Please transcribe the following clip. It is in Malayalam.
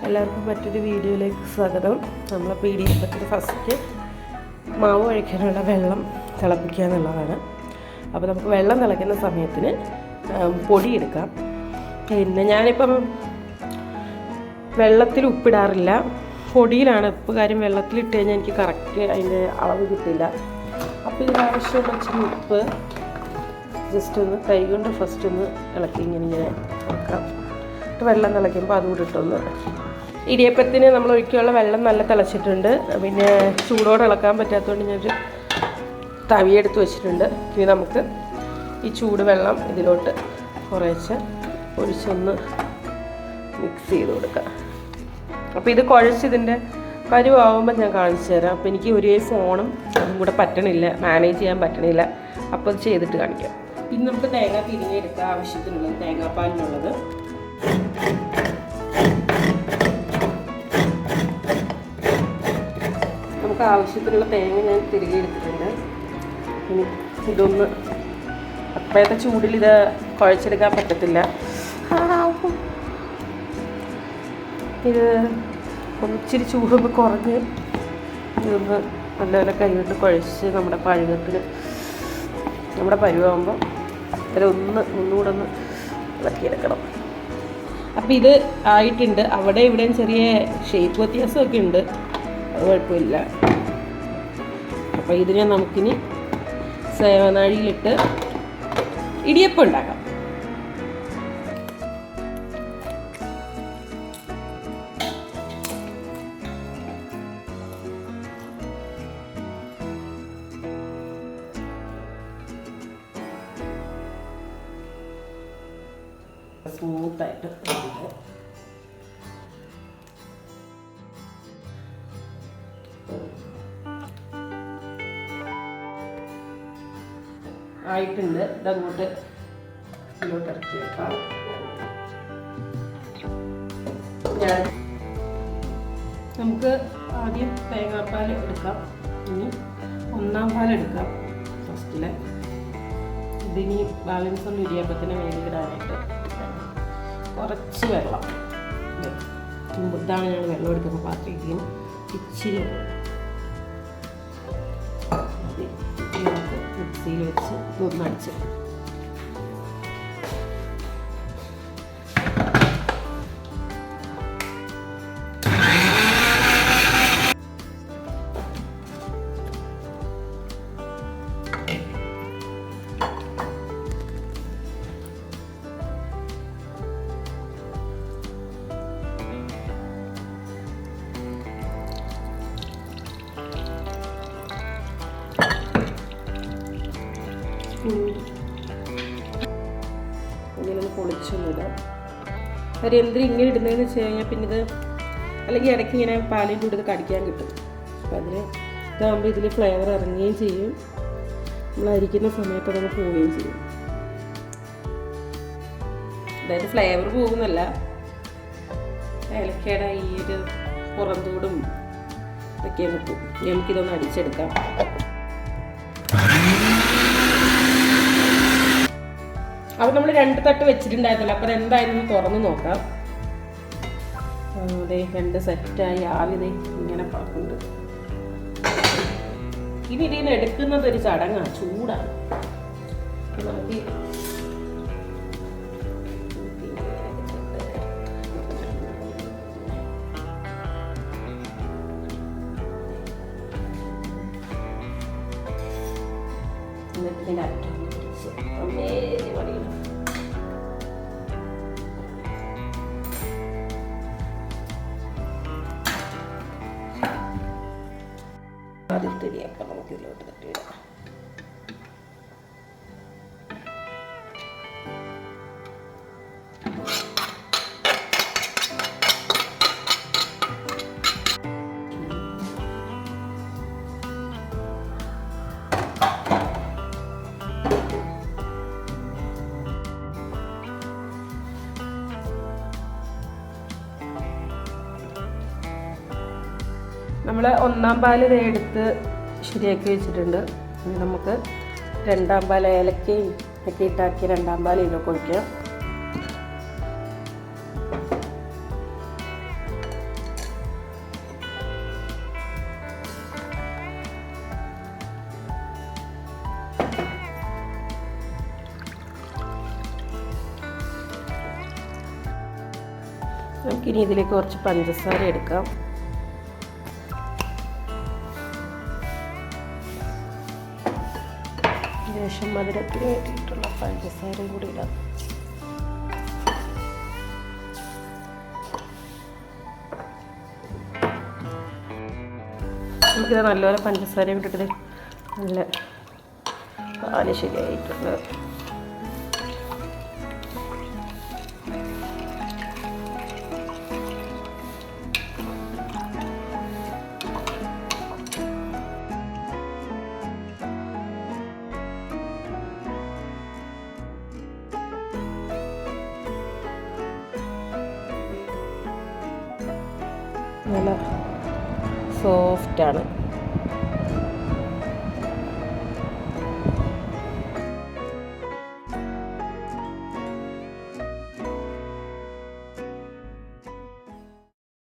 എല്ലാവർക്കും മറ്റൊരു വീഡിയോയിലേക്ക് സ്വാഗതം. നമ്മളിപ്പോൾ ഇടിയപ്പത്തിന് ഫസ്റ്റ് മാവ് കഴിക്കാനുള്ള വെള്ളം തിളപ്പിക്കുക എന്നുള്ളതാണ്. അപ്പോൾ നമുക്ക് വെള്ളം തിളയ്ക്കുന്ന സമയത്തിന് പൊടി എടുക്കാം. പിന്നെ ഞാനിപ്പം വെള്ളത്തിൽ ഉപ്പിടാറില്ല, പൊടിയിലാണ് ഉപ്പ്. കാര്യം വെള്ളത്തിലിട്ട് കഴിഞ്ഞാൽ എനിക്ക് കറക്റ്റ് അതിൻ്റെ അളവ് കിട്ടില്ല. അപ്പോൾ ഇതിനാവശ്യമുള്ള ഇച്ചിരി ഉപ്പ് ജസ്റ്റ് ഒന്ന് കൈ കൊണ്ട് ഫസ്റ്റ് ഒന്ന് ഇളക്കി ഇങ്ങനെ വെക്കാം. വെള്ളം തിളയ്ക്കുമ്പോൾ അതുകൂടി ഇട്ടൊന്ന് ഇടിയപ്പത്തിന് നമ്മൾ ഒഴിക്കാനുള്ള വെള്ളം നല്ല തിളച്ചിട്ടുണ്ട്. പിന്നെ ചൂടോടെ ഇളക്കാൻ പറ്റാത്തതുകൊണ്ട് ഞാനൊരു തവിയെടുത്ത് വെച്ചിട്ടുണ്ട്. ഇനി നമുക്ക് ഈ ചൂട് വെള്ളം ഇതിലോട്ട് കുറേശ്ശെ ഒഴിച്ചൊന്ന് മിക്സ് ചെയ്ത് കൊടുക്കാം. അപ്പോൾ ഇത് കുഴച്ചിതിൻ്റെ പരുവാകുമ്പോൾ ഞാൻ കാണിച്ചു തരാം. അപ്പോൾ എനിക്ക് ഒരേ ഫോണും അതും കൂടെ പറ്റണില്ല, മാനേജ് ചെയ്യാൻ പറ്റണില്ല. അപ്പോൾ അത് ചെയ്തിട്ട് കാണിക്കാം. ഇനി നമുക്ക് തേങ്ങ തിരിഞ്ഞെടുക്കാം. ആവശ്യത്തിനുള്ളത് തേങ്ങാപ്പാലിനുള്ളത് നമുക്ക് ആവശ്യത്തിനുള്ള തേങ്ങ ഞാൻ തിരികെ എടുത്തിട്ടുണ്ട്. ഇനി ഇതൊന്ന് അപ്പോഴത്തെ ചൂടിൽ ഇത് കുഴച്ചെടുക്കാൻ പറ്റത്തില്ല. ഇത് ഒന്നിച്ചിരി ചൂടൊന്ന് കുറഞ്ഞ് ഇതൊന്ന് നല്ലപോലെ കൈകൊണ്ട് കുഴച്ച് നമ്മുടെ പഴുകത്തിന് നമ്മുടെ പരുവാകുമ്പോൾ ഒന്നുകൂടെ ഒന്ന് ഇളക്കിയെടുക്കണം. അപ്പോൾ ഇത് ആയിട്ടുണ്ട്. അവിടെ ഇവിടെയും ചെറിയ ഷേപ്പ് വ്യത്യാസമൊക്കെ ഉണ്ട്, അത് കുഴപ്പമില്ല. അപ്പോൾ ഇതിനെ നമുക്കിനി സേവനാഴിയിലിട്ട് ഇടിയപ്പം ഉണ്ടാക്കാം. സ്മൂത്തായിട്ട് ആയിട്ടുണ്ട്. ഇതങ്ങോട്ട് ഇതിലോട്ട് ഇറക്കി വെക്കാം. നമുക്ക് ആദ്യം തേങ്ങാപ്പാൽ എടുക്കാം. ഇനി ഒന്നാം പാലെടുക്കാം ഫസ്റ്റിലെ. ഇതിനി ബാലൻസ് ഒന്ന് ഇടിയപ്പത്തിന് വേണ്ടിയിടാനായിട്ട് കുറച്ച് വെള്ളം, ഇതാണ് ഞാൻ വെള്ളം എടുക്കുന്ന പാത്രത്തിൽ ഇച്ചിരി നമുക്ക് മിക്സിയിൽ വെച്ച് ഒന്നടിച്ച് ഇങ്ങനെയൊന്ന് പൊളിച്ചൊന്നിടാം. കാര്യം എന്തിനും ഇങ്ങനെ ഇടുന്നതെന്ന് വെച്ച് കഴിഞ്ഞാൽ പിന്നെ ഇത് അല്ലെങ്കിൽ ഇടയ്ക്ക് ഇങ്ങനെ പാലിൻ്റെ കൂടെ ഇത് കടിക്കാൻ കിട്ടും. അപ്പം അതിന് ഇതാകുമ്പോൾ ഇതിൽ ഫ്ലേവർ ഇറങ്ങുകയും ചെയ്യും, നമ്മൾ അരിക്കുന്ന സമയത്ത് അത് പോവുകയും ചെയ്യും. അതായത് ഫ്ലേവർ പോകുന്നല്ല, ഏലക്കയുടെ ഈ ഒരു പുറന്തൂടും ഇതൊക്കെ നിൽക്കും. നമുക്കിതൊന്ന് അടിച്ചെടുക്കാം. അപ്പോൾ നമ്മൾ 2 തട്ട് വെച്ചിട്ടുണ്ടായിരുന്നില്ല. അപ്പോൾ അതെന്തായിരുന്നു തുറന്ന് നോക്കാം. അതെ, 2 സെറ്റായി. ആവിതേ ഇങ്ങനെ പറക്കുന്നുണ്ട്. ഇനി ഇതിന് എടുക്കുന്നത് ഒരു ചടങ്ങാണ്, ചൂടാണ്. നമുക്ക് ഇതിൻ്റെ അറ്റം ആദ്യത്തെ ഇടിയപ്പം നമുക്ക് ഇതിലോട്ട് തട്ടിയിടാം. നമ്മൾ ഒന്നാം പാൽ എടുത്ത് ശരിയാക്കി വെച്ചിട്ടുണ്ട്. ഇനി നമുക്ക് രണ്ടാം പാൽ ഏലക്കയും ഒക്കെ ഇട്ടാക്കി രണ്ടാം പാൽ ഇതിലൊക്കെ ഒഴിക്കാം. നമുക്കിനി ഇതിലേക്ക് കുറച്ച് പഞ്ചസാര എടുക്കാം. ശേഷം മധുരത്തിന് വേണ്ടിയിട്ടുള്ള പഞ്ചസാരയും കൂടി ഇടാം. നമുക്കിത് നല്ലപോലെ പഞ്ചസാരയും ഇട്ടിട്ട് നല്ല പാല് ശരിയായിട്ടുണ്ട്. നല്ല സോഫ്റ്റാണ്.